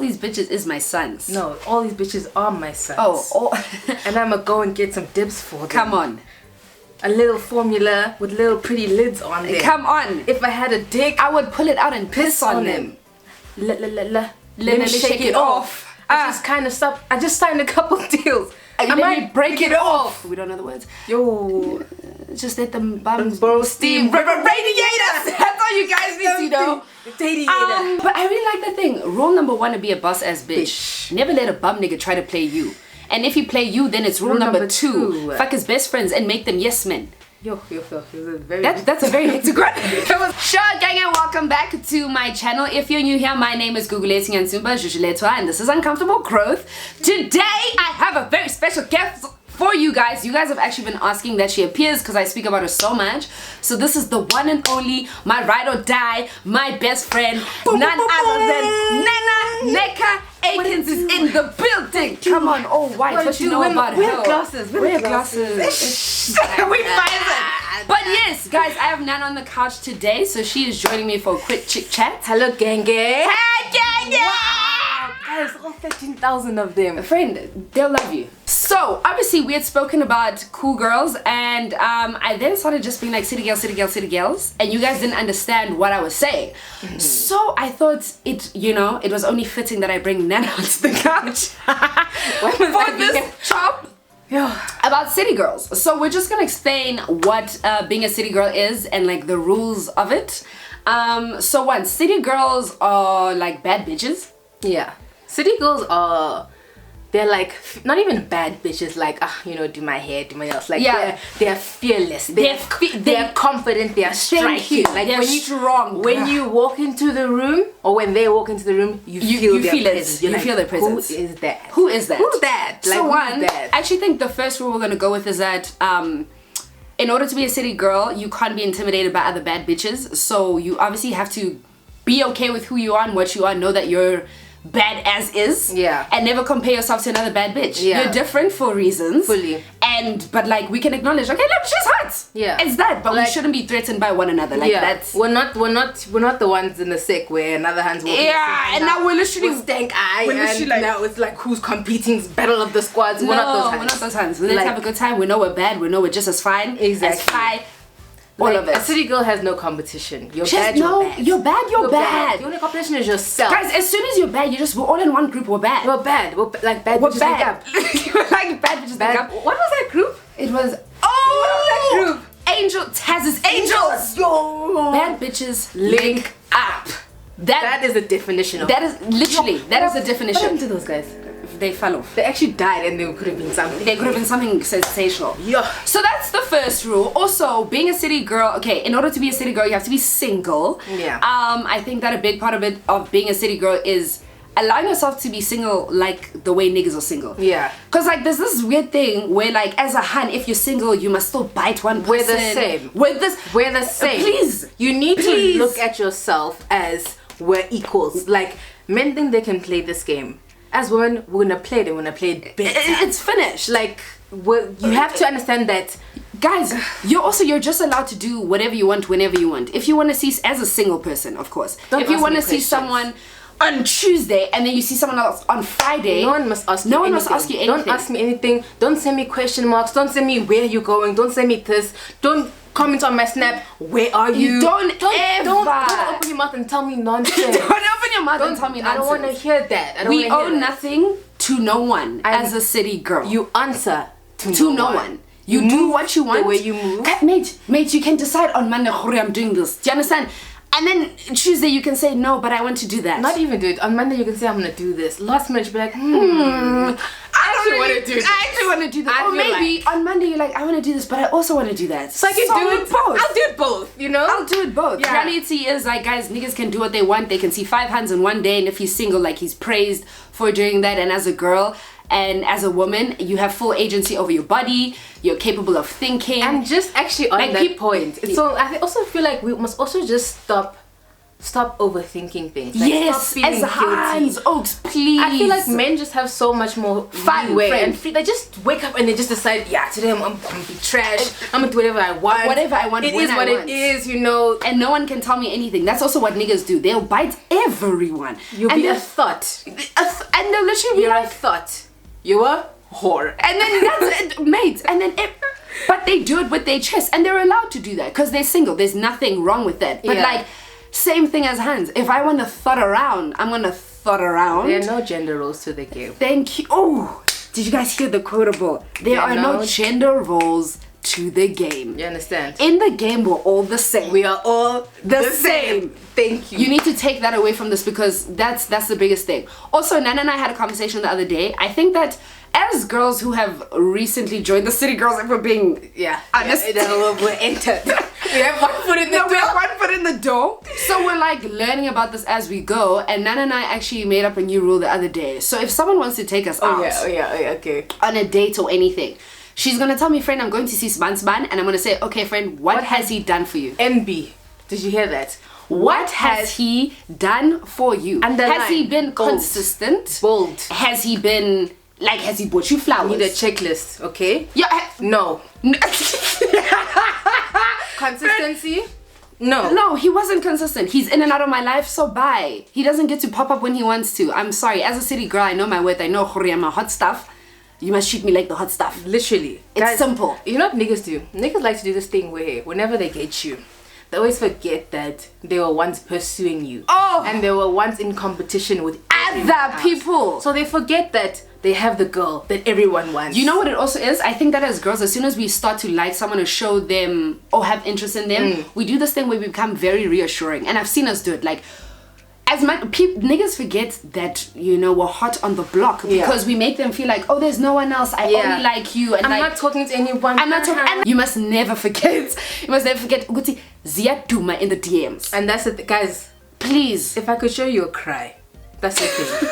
these bitches is my sons. No, all these bitches are my sons. Oh. And I'ma go and get some dibs for them. Come on. A little formula with little pretty lids on there. Come on. If I had a dick, I would pull it out and piss on them. Let me shake it off. I just kind of stopped. I just signed a couple deals. I might break it off. We don't know the words. Yo. Just let them bums blow steam. Radiators. That's all you guys need to know. Radiator. But I really like that thing. Rule number 1 to be a boss ass bitch. Never let a bum nigga try to play you. And if you play you, then it's rule number 2. Fuck his best friends and make them yes men. Yo. That's a very hectic one. Sure, gang, and welcome back to my channel. If you're new here, my name is Guguleti Nyansumba Jujuletwa, and this is Uncomfortable Growth. Today, I have a very special guest for you guys. You guys have actually been asking that she appears because I speak about her so much. So this is the one and only, my ride or die, my best friend, none other than Nana Neka Aikins is in the building. Come on, oh white, what you know about her? Wear glasses. Wear glasses. We find it. But yes, guys, I have Nana on the couch today, so she is joining me for a quick chit chat. Hello, genge. Hey, genge! Wow, guys, all 13,000 of them. Friend, they'll love you. So obviously we had spoken about cool girls, and I then started just being like city girls, and you guys didn't understand what I was saying. So I thought it was only fitting that I bring Nana onto the couch for this chop about city girls. So we're just gonna explain what being a city girl is and like the rules of it. So one, city girls are like bad bitches. Yeah, city girls are, they're like not even bad bitches, like do my hair, do my nails. Like they're fearless. They're confident. They're striking. Like they're strong. When you walk into the room, or when they walk into the room, you feel their presence. You feel their presence. Who is that? Who is that? Who's that? So one, I actually think the first rule we're gonna go with is that in order to be a city girl, you can't be intimidated by other bad bitches. So you obviously have to be okay with who you are and what you are. Know that you're bad as is, and never compare yourself to another bad bitch. You're different for reasons, fully, but like we can acknowledge, okay, look, she's hot, it's that, but like, we shouldn't be threatened by one another. Like that's we're not the ones in the sick where another hand's walking and now we're literally stank eye, and like, now it's like who's competing, battle of the squads. We're not those hands. Let's have a good time. We know we're bad, we know we're just as fine, exactly, as high. All of it. A city girl has no competition. You're bad. You're bad. The only competition is yourself. Guys, as soon as you're bad, we're all in one group. We're bad. We're bad. We're like bad bitches make up. Like bad bitches make up. What was that group? It was what was that group? Taz's Angels. Yo. Bad bitches link up. That is the definition of. That is literally the definition. What happened to those guys? They fell off. They actually died, and they could have been something. They could have been something sensational. Yeah. So that's the first rule. Also, being a city girl. Okay, in order to be a city girl, you have to be single. Yeah. I think that a big part of being a city girl is allowing yourself to be single, like the way niggas are single. Yeah. Cause like there's this weird thing where like as a hun, if you're single, you must still bite one person. We're the same. Please. You need to look at yourself as we're equals. Like men think they can play this game. As women, we're gonna play it, and we're gonna play it better. It's finished. Like, you have to understand that, guys, you're just allowed to do whatever you want, whenever you want. If you want to see, as a single person, of course. If you want to see someone on Tuesday, and then you see someone else on Friday, no one must ask you anything. Don't ask me anything. Don't send me question marks. Don't send me where you're going. Don't send me this. Don't comment on my snap. Where are you? Don't open your mouth and tell me nonsense. Don't open your mouth and tell me nonsense. I don't want to hear that. We owe nothing to no one as a city girl. You answer to no one. You do what you want. The way you move. Mate, you can decide on Monday, I'm doing this. Do you understand? And then Tuesday you can say no, but I want to do that. Not even do it. On Monday you can say I'm gonna do this. Last minute you be like, I actually want to do this. I actually want to do that. Or maybe on Monday you're like, I want to do this, but I also want to do that. So I can do it both. I'll do it both. You know? I'll do it both. Yeah. Reality is like, guys, niggas can do what they want. They can see 5 hands in one day, and if he's single, like he's praised for doing that. And as a girl and as a woman, you have full agency over your body. You're capable of thinking. And just actually on that point, so I also feel like we must also just stop stop overthinking things. Like, Yes, stop feeling as Hans guilty. Oaks, please. I feel like men just have so much more Fun, leeway friend. and free. They just wake up and they just decide, yeah, today I'm gonna be trash. I'm gonna do whatever I want. Whatever I want, It when is I what want. it is, you know. And no one can tell me anything. That's also what niggas do. They'll bite everyone. You'll and be a they'll- thought. and they'll literally be You're like, a thought. You're a whore. and then that's it, mate. And then but they do it with their chest, and they're allowed to do that because they're single. There's nothing wrong with that. But Yeah. like, same thing as Hans. If I want to thought around, I'm gonna thought around. There are no gender roles to the game. Thank you. Oh, did you guys hear the quotable? There are no gender roles to the game. You understand? In the game, we're all the same. We are all the same. Thank you. You need to take that away from this because that's the biggest thing. Also, Nana and I had a conversation the other day. I think that as girls who have recently joined the City Girls, if we're being honest, we're entered. We have one foot in the door. we have one foot in the door. So we're like learning about this as we go. And Nana and I actually made up a new rule the other day. So if someone wants to take us out Okay. on a date or anything, she's gonna tell me, friend, I'm going to see Sban, and I'm gonna say, okay, friend, what has he done for you? NB. Did you hear that? What has he done for you? Underline. Has he been Bold. consistent? Bold. Has he been, like, has he bought you flowers? Need a checklist, okay? Yeah. No. Consistency? No. No, he wasn't consistent. He's in and out of my life, so bye. He doesn't get to pop up when he wants to. I'm sorry. As a city girl, I know my worth. I know I'm a hot stuff. You must treat me like the hot stuff. Literally. It's Guys, simple. You know what niggas do? Niggas like to do this thing where whenever they get you, they always forget that they were once pursuing you. Oh. And they were once in competition with everyone Other else. people. So they forget that they have the girl that everyone wants. You know what it also is? I think that as girls, as soon as we start to like someone or show them or have interest in them, we do this thing where we become very reassuring. And I've seen us do it. Like, as much niggas forget that, you know, we're hot on the block because we make them feel like, oh, there's no one else. I only like you. And I'm like, not talking to anyone. I'm not talking. And you must never forget. You must never forget. Uguti Zia Duma in the DMs. And that's it, guys. Please. If I could show you a cry, that's the thing.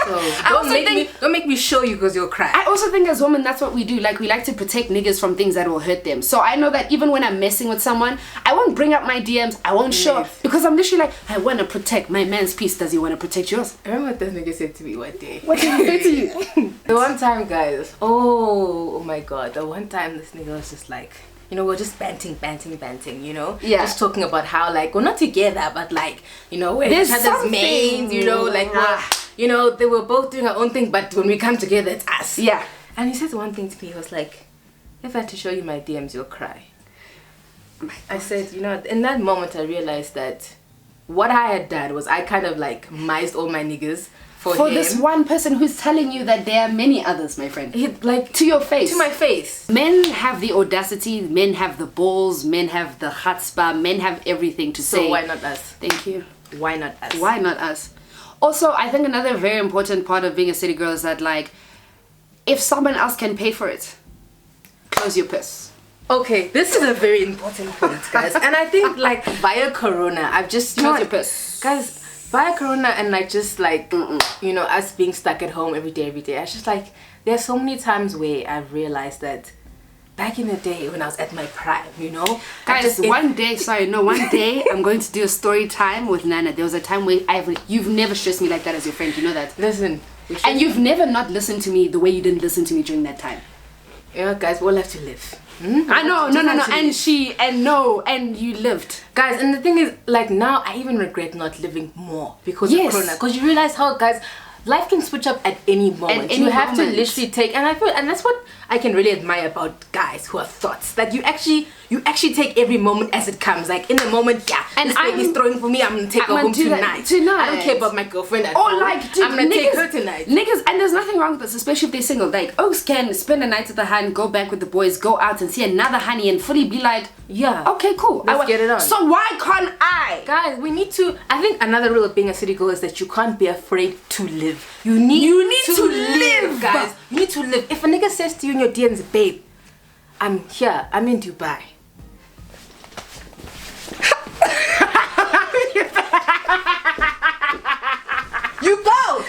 So also don't make me show you because you'll cry. I also think as women, that's what we do. Like, we like to protect niggas from things that will hurt them. So I know that even when I'm messing with someone, I won't bring up my DMs. I won't show because I'm literally like, I want to protect my man's peace. Does he want to protect yours? I remember what this nigga said to me one day. What did he say to you? The one time, guys. Oh my god. The one time this nigga was just like, you know, we're just banting, you know? Yeah. Just talking about how, like, we're not together, but, like, you know, we're There's each other's something. mates, you know, like, you know, they were both doing our own thing, but when we come together, it's us. Yeah. And he said one thing to me, he was like, if I had to show you my DMs, you'll cry. I said, you know, in that moment, I realized that what I had done was I kind of, like, mised all my niggas for him. this one person who's telling you that there are many others, my friend. He, like, to your face. to my face. Men have the audacity, men have the balls, men have the chutzpah, men have everything to say. So why not us? Thank you. Why not us? Why not us? Also, I think another very important part of being a city girl is that, like, if someone else can pay for it, close your purse. Okay, this is a very important point, guys. And I think, like, via Corona, I've just Close your purse. guys, via Corona and, like, just, like, you know, us being stuck at home every day, I just, like, there's so many times where I've realized that back in the day when I was at my prime, you know? Guys, one day I'm going to do a story time with Nana. There was a time where you've never stressed me like that as your friend, you know that? Listen. And you've never not listened to me the way you didn't listen to me during that time. Yeah, guys, we'll have to live. I know, no, and you lived. Guys, and the thing is, like, now I even regret not living more because of Corona. Because you realize how, guys, life can switch up at any moment. You have to literally take, and I feel, and that's what I can really admire about guys who have thoughts. That you actually take every moment as it comes. Like, in the moment, and this baby's throwing for me, I'm gonna take her home tonight. I don't care about my girlfriend at home. Like, dude, I'm gonna take her tonight. Niggas, and there's nothing wrong with this, especially if they're single. Like, Oaks can spend a night at the hand, go back with the boys, go out and see another honey and fully be like, yeah, okay, cool, let's get it on. So why can't I? Guys, we need to, I think another rule of being a city girl is that you can't be afraid to live. You need to live, guys. You need to live. If a nigga says to you in your DMs, babe, I'm here, I'm in Dubai. You go!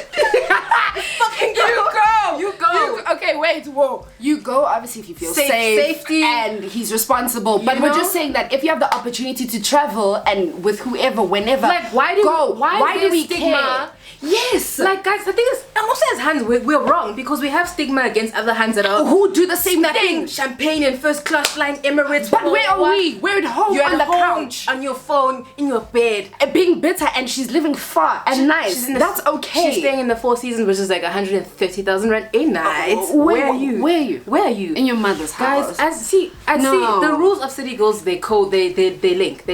Fucking go! You go! Okay, wait, whoa. You go, obviously, if you feel safe, safety, and he's responsible. But we're just saying that if you have the opportunity to travel and with whoever, whenever, like, why do we care? Yes. Like, guys, the thing is, also as Hans, we're wrong because we have stigma against other Hans that are who do the same thing. Champagne and first class flying Emirates. But where are we? We're at home. You're on the couch, on your phone, in your bed, being bitter, and she's living far and nice. That's okay. She's staying in the Four Seasons, which is like 130,000 rand a night. Where are you? Where are you? In your mother's house. Guys, see the rules of City Girls. They link.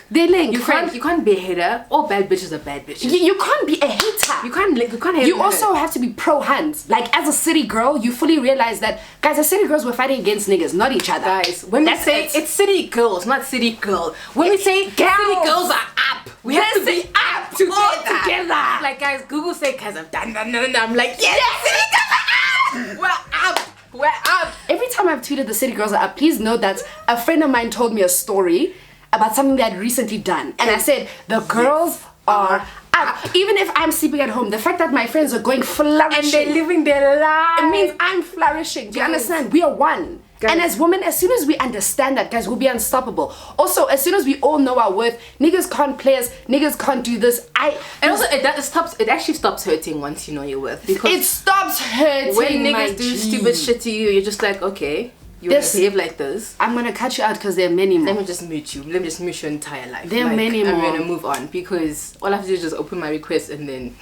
You can't be a hater. All bad bitches are bad bitches. You can't be a hater. You can't hate. You also have to be pro Hans. Like, as a city girl, you fully realize that, guys, as city girls, we're fighting against niggas, not each other. Guys, when we say it's city girls, not city girl. When we say city girls are up, we have to be up together. Like, guys, Google say, guys, I've done that. I'm like, yes, city girls are up. We're up. Every time I've tweeted the city girls are up, please note that a friend of mine told me a story about something they had recently done. And I said, the girls are up. Even if I'm sleeping at home, the fact that my friends are going flourishing and they're living their life, it means I'm flourishing. Do you understand? We are one. Guys. And as women, as soon as we understand that, guys, we'll be unstoppable. Also, as soon as we all know our worth, niggas can't play us, niggas can't do this. It actually stops hurting once you know your worth. Because it stops hurting. When niggas do stupid shit to you, you're just like, okay, you behave like this. I'm gonna cut you out because there are many more. Let me just mute you. Let me just mute your entire life. There are many more. I'm gonna move on because all I have to do is just open my request and then.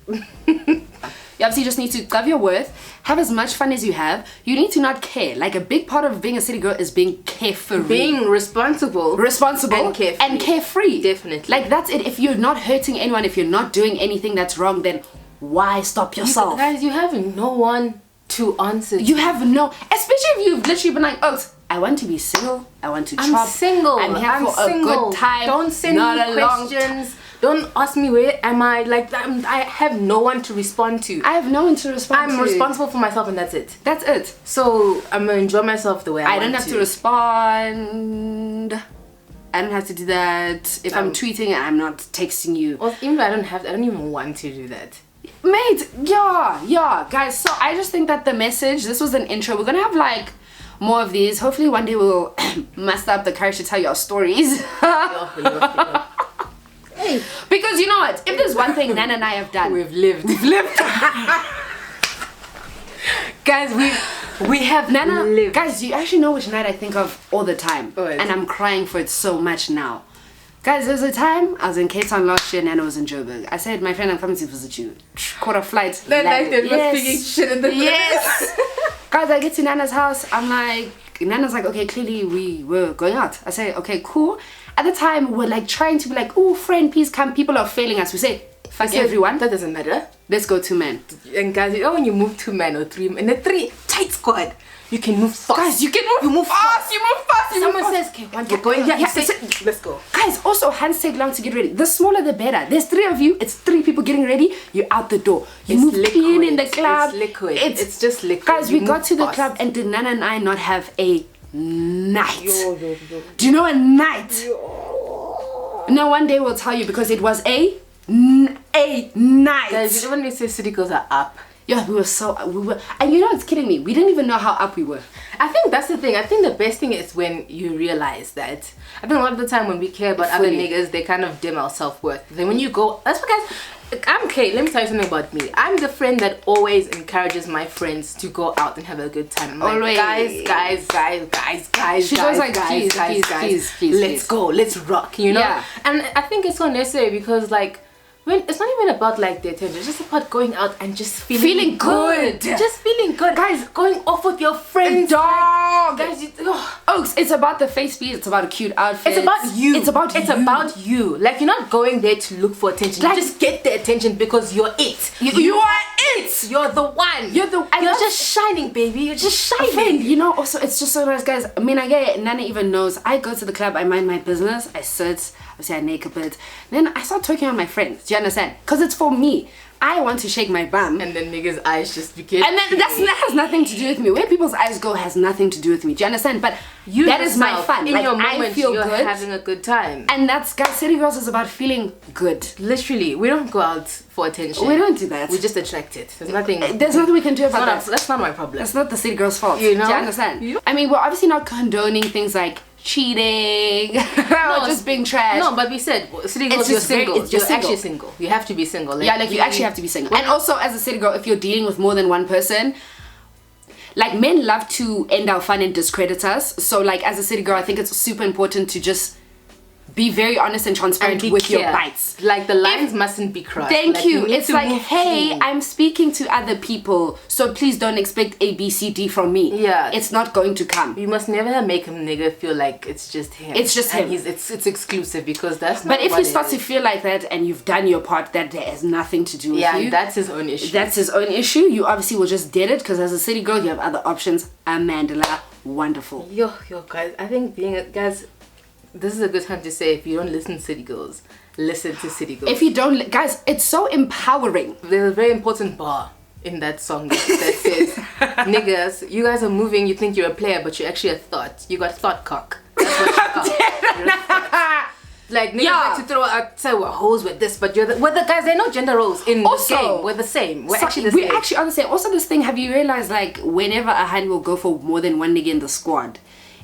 You obviously just need to love your worth, have as much fun as you have. You need to not care. Like, a big part of being a city girl is being carefree. Being responsible. And carefree. Definitely. Like, that's it. If you're not hurting anyone, if you're not doing anything that's wrong, then why stop yourself? Guys, you have no one to answer to. You have no, especially if you've literally been like, oh, I want to be single, I want to I'm single. I'm here for a good time. Don't send me questions. Don't ask me where am I. Like, I have no one to respond to. I have no one to respond to. I'm responsible for myself and that's it. That's it. So I'm gonna enjoy myself the way I want to. I don't have to respond. I don't have to do that. If I'm tweeting, I'm not texting you. Or even though I don't even want to do that. Mate, yeah, guys. So I just think that the message, this was an intro. We're gonna have like more of these. Hopefully one day we'll muster up the courage to tell you our stories. Because you know what? If there's one thing Nana and I have done, we've lived. Guys, we have lived. Guys, you actually know which night I think of all the time. And I'm crying for it so much now. Guys, there was a time I was in Cape Town last year, Nana was in Joburg. I said, my friend, I'm coming to visit you. Caught a flight. That night they were speaking shit in the Yes. Guys, I get to Nana's house. I'm like, Nana's like, okay, clearly we were going out. I say, okay, cool. At the time, we're like trying to be like, oh, friend, please come. People are failing us. We say, fuck everyone. That doesn't matter. Let's go 2 men. And guys, you know when you move 2 men or 3 men, in a 3 tight squad, you can move fast. Guys, you move fast. Someone says, okay, one, you're going here. Let's go. Guys, also, hands take long to get ready. The smaller, the better. There's 3 of you. It's 3 people getting ready. You're out the door. You move clean in the club. It's liquid. It's just liquid. Guys, we got to the club and did Nana and I not have a night? Do you know a night? No, one day we'll tell you because it was a night. Guys, when we say city girls are up. Yeah, we were, and you know it's kidding me. We didn't even know how up we were. I think that's the thing. I think the best thing is when you realize that. I think a lot of the time when we care about other niggas, they kind of dim our self-worth. Then when you go, that's because I'm okay. Let me tell you something about me. I'm the friend that always encourages my friends to go out and have a good time. I'm like, guys. She's always like, please, let's go, let's rock, you know? Yeah. And I think it's so necessary because like, when it's not even about like the attention, it's just about going out and just feeling good. Just feeling good. Guys, going off with your friends. Dog. Guys, it's about the face beat, it's about a cute outfit. It's about you. It's about you. Like, you're not going there to look for attention. Like, you just get the attention because you're it. You are it. You're the one. You're just shining, baby. You're just shining. You know, also it's just so nice, guys. I mean, I get it. Nana even knows. I go to the club, I mind my business, I sit, obviously I naked bit. Then I start talking on my friends. Do you understand? Because it's for me. I want to shake my bum. And then niggas' eyes just became. And then that has nothing to do with me. Where people's eyes go has nothing to do with me. Do you understand? But that is my fun. In like, your moment, I feel you're good. having a good time. And that's, guys, City Girls is about feeling good. Literally, we don't go out for attention. We don't do that. We just attract it. There's nothing we can do about that. That's not my problem. That's not the City Girls' fault. You know? Do you understand? I mean, we're obviously not condoning things like cheating or just being trash. No, but we said City Girls, you're single. You're actually single. You have to be single. Like, you actually have to be single. And also, as a City Girl, if you're dealing with more than one person, like, men love to end our fun and discredit us. So, like, as a City Girl, I think it's super important to just be very honest and transparent with your bites. Like, the lines mustn't be crossed. Thank you. It's like, hey, I'm speaking to other people, so please don't expect A, B, C, D from me. Yeah. It's not going to come. You must never make a nigga feel like it's just him. It's just him. It's exclusive, because that's not. But if he starts to feel like that and you've done your part, that has nothing to do with you. Yeah, that's his own issue. That's his own issue. You obviously will just dead it, because as a City Girl, you have other options. Amandla, wonderful. Yo, guys, I think guys, this is a good time to say, if you don't listen to City Girls, listen to City Girls. If you don't, guys, it's so empowering. There's a very important bar in that song that says, niggas, you guys are moving, you think you're a player, but you're actually a thought. You got thought cock. That's what you are. Like, niggas like to throw out, say we're hoes with this, but we're the guys, there are no gender roles in this game. We're the same. We're actually the same. We actually are the same. Also, this thing, have you realized, like, whenever a hand will go for more than one nigga in the squad,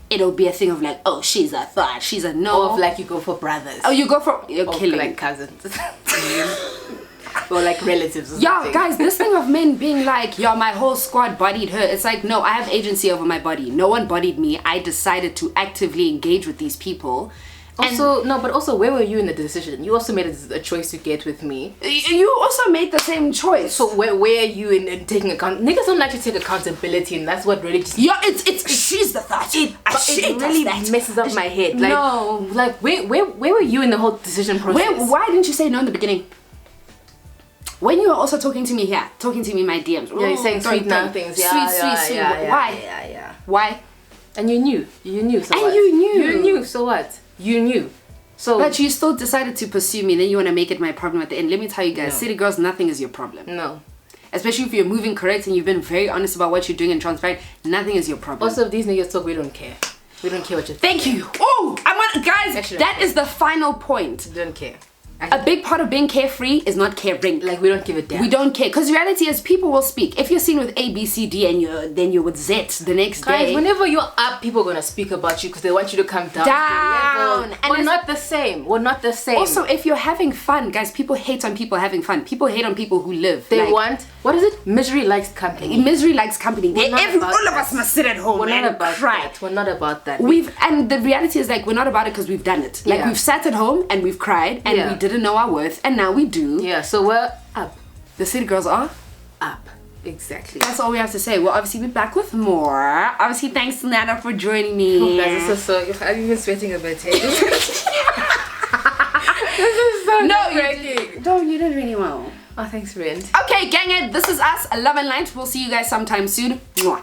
it'll be a thing of like, oh, she's a thought, she's a no. Or of like, you go for brothers. Oh, you go for, you're killing. Like cousins. Or like relatives or something. Guys, this thing of men being like, yo, my whole squad bodied her. It's like, no, I have agency over my body. No one bodied me. I decided to actively engage with these people. Also, no, but also, where were you in the decision? You also made a choice to get with me. You also made the same choice. So where are you in taking account? Niggas don't like to take accountability, and that's what really just... Yeah, it's she's the thought. It really messes up my head. Like, no. Like, where were you in the whole decision process? Why didn't you say no in the beginning? When you were also talking to me here, talking to me in my DMs. Yeah, you're saying sweet now things. Yeah, sweet. Why? Yeah. Why? And you knew. So and what? You knew, so what? You knew. So, but you still decided to pursue me, then you want to make it my problem at the end. Let me tell you guys, City Girls, nothing is your problem. No. Especially if you're moving correct and you've been very honest about what you're doing and transparent, nothing is your problem. Also, if these niggas talk, we don't care. We don't care what you think. Thank you. Oh, guys, that is the final point. Don't care. A big part of being carefree is not caring. Like, we don't give a damn. We don't care. Because reality is, people will speak. If you're seen with A, B, C, D and then you're with Z the next day. Guys, whenever you're up, people are going to speak about you because they want you to come down. And we're not the same. We're not the same. Also, if you're having fun, guys, people hate on people having fun. People hate on people who live. They want, what is it? Misery likes company. Misery likes company. All of us must sit at home and cry. We're not about that. And the reality is, like, we're not about it because we've done it. Like, we've sat at home and we've cried and we didn't know our worth. And now we do. Yeah, so we're up. The City Girls are up. Exactly. That's all we have to say. We'll obviously be back with more. Obviously, thanks to Nana for joining me. Oh, guys, this is so... I'm even sweating a bit. This is so nerve-wracking. You did really well. Oh, thanks, Rin. Okay, gang it. This is us. Love and light. We'll see you guys sometime soon. Mwah.